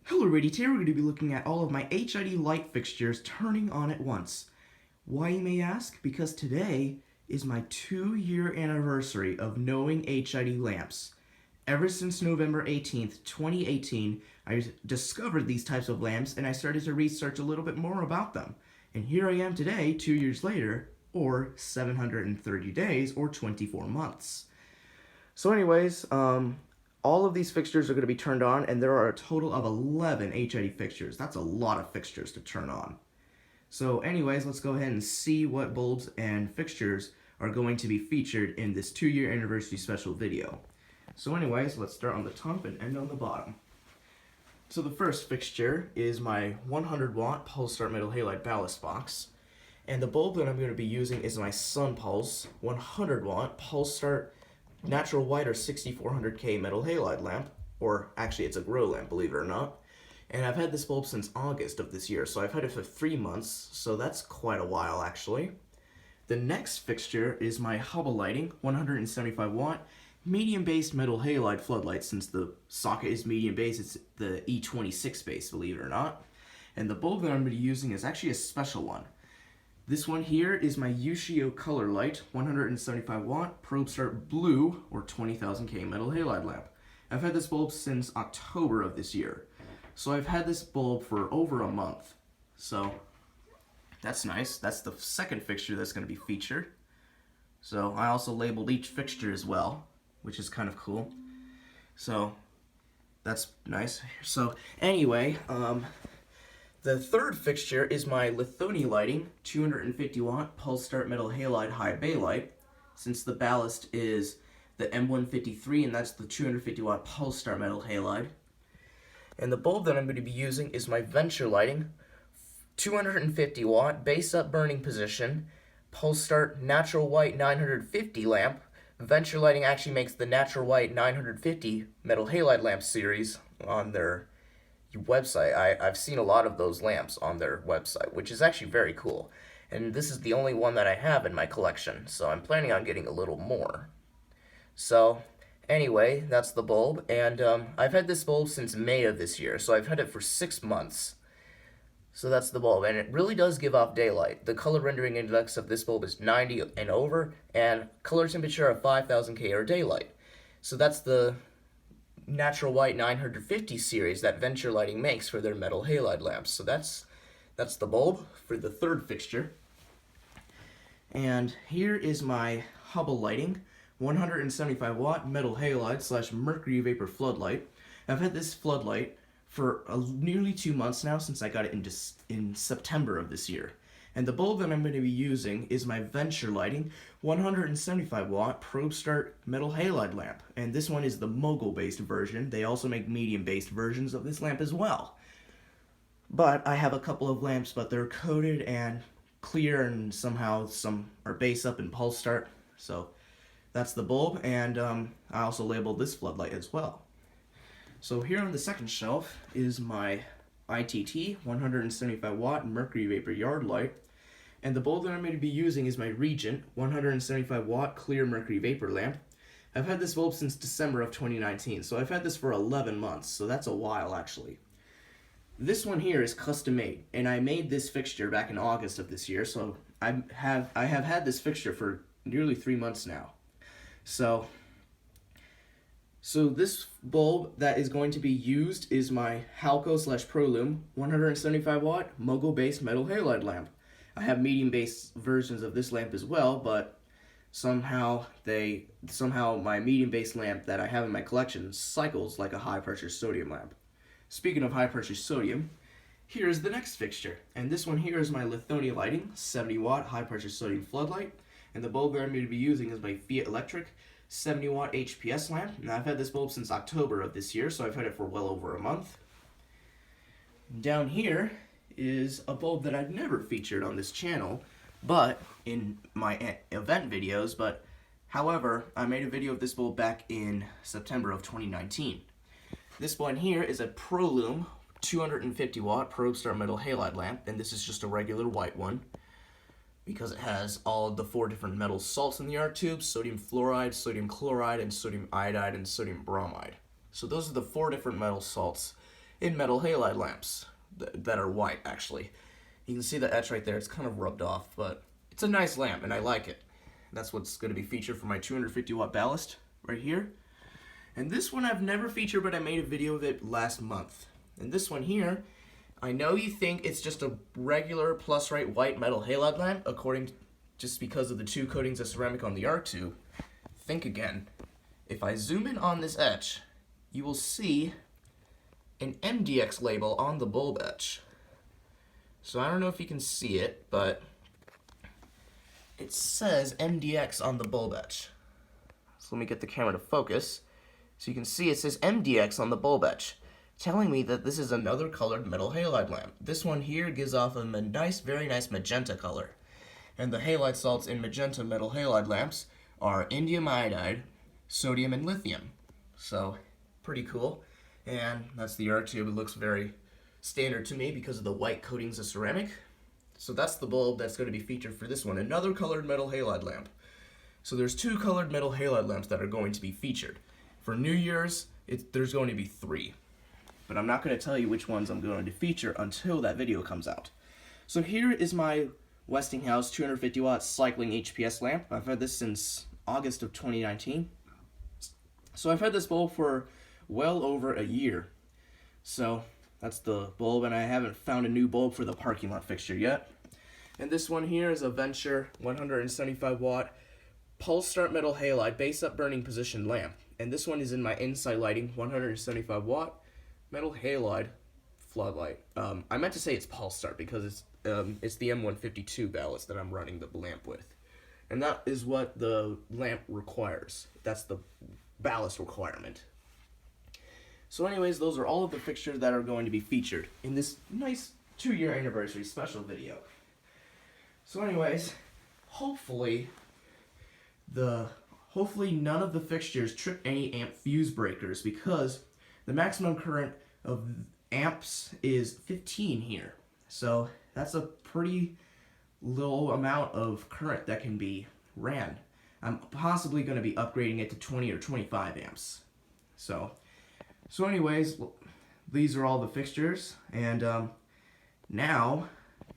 Hello Regent, here we're going to be looking at all of my HID light fixtures turning on at once. Why, you may ask? Because today is my 2-year anniversary of knowing HID lamps. Ever since November 18th, 2018, I discovered these types of lamps and I started to research a little bit more about them. And here I am today, 2 years later, or 730 days, or 24 months. So anyways, all of these fixtures are going to be turned on, and there are a total of 11 HID fixtures. That's a lot of fixtures to turn on. So anyways, let's go ahead and see what bulbs and fixtures are going to be featured in this 2-year anniversary special video. So anyways, let's start on the top and end on the bottom. So the first fixture is my 100 watt pulse start metal halide ballast box. And the bulb that I'm going to be using is my Sun Pulse 100 watt pulse start natural white or 6400K metal halide lamp, or actually it's a grow lamp, believe it or not. And I've had this bulb since August of this year, so I've had it for 3 months, so that's quite a while actually. The next fixture is my Hubble Lighting 175 watt medium based metal halide floodlight. Since the socket is medium base, it's the E26 base, believe it or not. And the bulb that I'm going to be using is actually a special one. This one here is my Ushio ColorLite 175 watt probe start blue or 20,000K metal halide lamp. I've had this bulb since October of this year. So I've had this bulb for over a month. So that's nice. That's the second fixture that's going to be featured. So I also labeled each fixture as well, which is kind of cool. So that's nice. So anyway, the third fixture is my Lithonia Lighting 250 watt pulse start metal halide high bay light. Since the ballast is the M153 and that's the 250 watt pulse start metal halide. And the bulb that I'm going to be using is my Venture Lighting 250 watt base up burning position pulse start natural white 950 lamp. Venture Lighting actually makes the natural white 950 metal halide lamp series on their website. I've seen a lot of those lamps on their website, which is actually very cool. And this is the only one that I have in my collection, so I'm planning on getting a little more. So anyway, that's the bulb, and I've had this bulb since May of this year, so I've had it for 6 months. So that's the bulb, and it really does give off daylight. The color rendering index of this bulb is 90 and over, and color temperature of 5000K or daylight. So that's the natural white 950 series that Venture Lighting makes for their metal halide lamps. So that's the bulb for the third fixture. And here is my Hubble Lighting 175 watt metal halide slash mercury vapor floodlight. I've had this floodlight for nearly 2 months now, since I got it in September of this year. And the bulb that I'm going to be using is my Venture Lighting 175 watt probe start metal halide lamp. And this one is the Mogul based version. They also make medium based versions of this lamp as well. But I have a couple of lamps, but they're coated and clear, and somehow some are base up and pulse start. So that's the bulb, and I also labeled this floodlight as well. So here on the second shelf is my ITT 175 watt mercury vapor yard light, and the bulb that I'm going to be using is my Regent 175 watt clear mercury vapor lamp. I've had this bulb since December of 2019, so I've had this for 11 months, so that's a while actually. This one here is custom made, and I made this fixture back in August of this year, so I have had this fixture for nearly 3 months now. So this bulb that is going to be used is my Halco slash ProLume 175 watt Mogul based metal halide lamp. I have medium based versions of this lamp as well, but somehow my medium based lamp that I have in my collection cycles like a high pressure sodium lamp. Speaking of high pressure sodium, here is the next fixture, and this one here is my Lithonia Lighting 70 watt high pressure sodium floodlight, and the bulb that I'm going to be using is my FEIT Electric 70 watt HPS lamp. Now I've had this bulb since October of this year, so I've had it for well over a month. Down here is a bulb that I've never featured on this channel, but in my event videos, but however, I made a video of this bulb back in September of 2019. This one here is a ProLume 250 watt probe start metal halide lamp, and this is just a regular white one, because it has all of the 4 different metal salts in the arc tube: sodium fluoride, sodium chloride, and sodium iodide, and sodium bromide. So those are the 4 different metal salts in metal halide lamps that are white, actually. You can see the etch right there. It's kind of rubbed off, but it's a nice lamp, and I like it. That's what's going to be featured for my 250 watt ballast right here. And this one I've never featured, but I made a video of it last month. And this one here, I know you think it's just a regular Plusrite white metal halide lamp, just because of the 2 coatings of ceramic on the arc tube. Think again. If I zoom in on this etch, you will see an MDX label on the bulb etch. So I don't know if you can see it, but it says MDX on the bulb etch. So let me get the camera to focus. So you can see it says MDX on the bulb etch, telling me that this is another colored metal halide lamp. This one here gives off a nice, very nice magenta color. And the halide salts in magenta metal halide lamps are indium iodide, sodium, and lithium. So, pretty cool. And that's the arc tube. It looks very standard to me because of the white coatings of ceramic. So that's the bulb that's going to be featured for this one. Another colored metal halide lamp. So there's 2 colored metal halide lamps that are going to be featured. For New Year's, there's going to be 3. But I'm not going to tell you which ones I'm going to feature until that video comes out. So here is my Westinghouse 250 watt cycling HPS lamp. I've had this since August of 2019. So I've had this bulb for well over a year. So that's the bulb, and I haven't found a new bulb for the parking lot fixture yet. And this one here is a Venture 175 watt pulse start metal halide base up burning position lamp. And this one is in my inside lighting 175 watt metal halide floodlight. I meant to say it's pulse start because it's the M152 ballast that I'm running the lamp with. And that is what the lamp requires. That's the ballast requirement. So anyways, those are all of the fixtures that are going to be featured in this nice 2-year anniversary special video. So anyways, hopefully none of the fixtures trip any amp fuse breakers, because the maximum current of amps is 15 here. So that's a pretty low amount of current that can be ran. I'm possibly going to be upgrading it to 20 or 25 amps. So anyways, these are all the fixtures, and now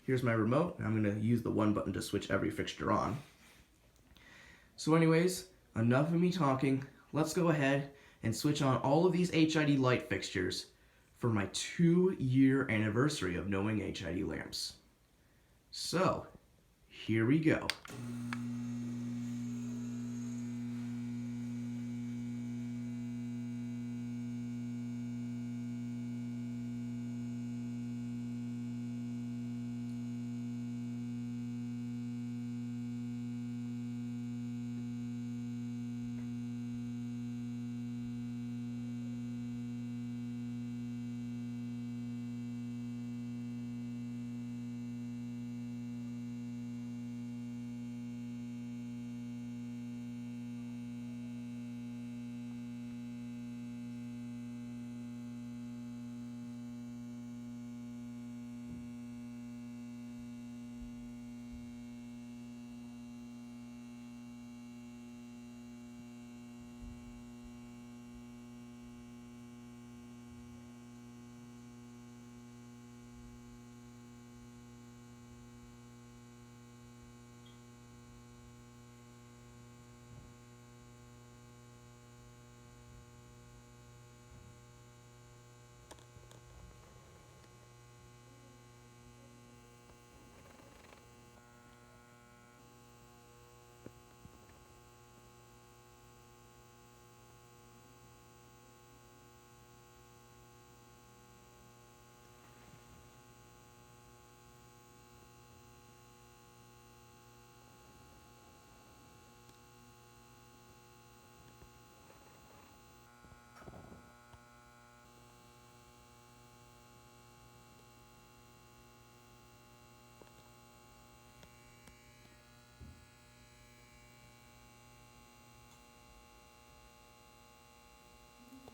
here's my remote. I'm going to use the 1 button to switch every fixture on. So anyways, enough of me talking. Let's go ahead and switch on all of these HID light fixtures for my 2-year anniversary of knowing HID lamps. So, here we go.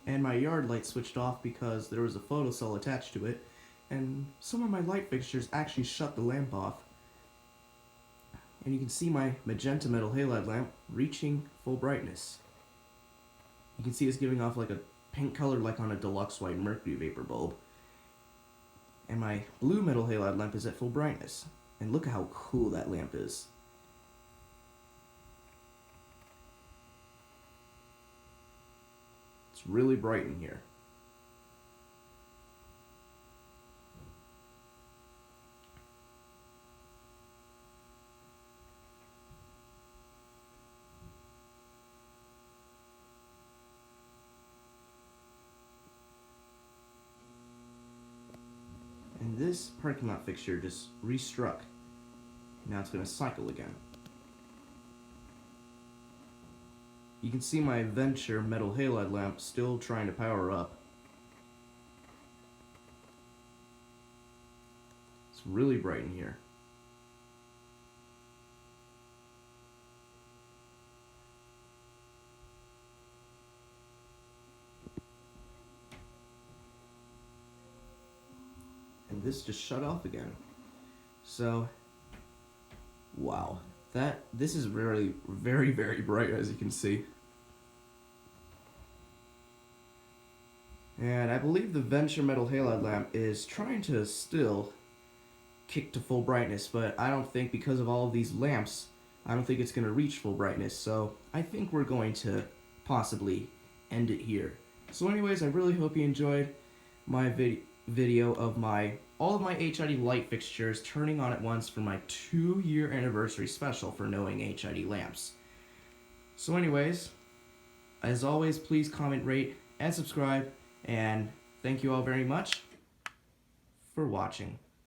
And my yard light switched off because there was a photocell attached to it, and some of my light fixtures actually shut the lamp off. And you can see my magenta metal halide lamp reaching full brightness. You can see it's giving off like a pink color like on a deluxe white Mercury vapor bulb. And my blue metal halide lamp is at full brightness. And look at how cool that lamp is. It's really bright in here. And this parking lot fixture just restruck. Now it's going to cycle again. You can see my Venture metal halide lamp still trying to power up. It's really bright in here. And this just shut off again. So, wow. This is really very, very bright, as you can see. And I believe the Venture metal halide lamp is trying to still kick to full brightness, but I don't think, because of all of these lamps, I don't think it's going to reach full brightness. So I think we're going to possibly end it here. So anyways, I really hope you enjoyed my video of all of my HID light fixtures turning on at once for my 2-year anniversary special for knowing HID lamps. So anyways, as always, please comment, rate, and subscribe, and thank you all very much for watching.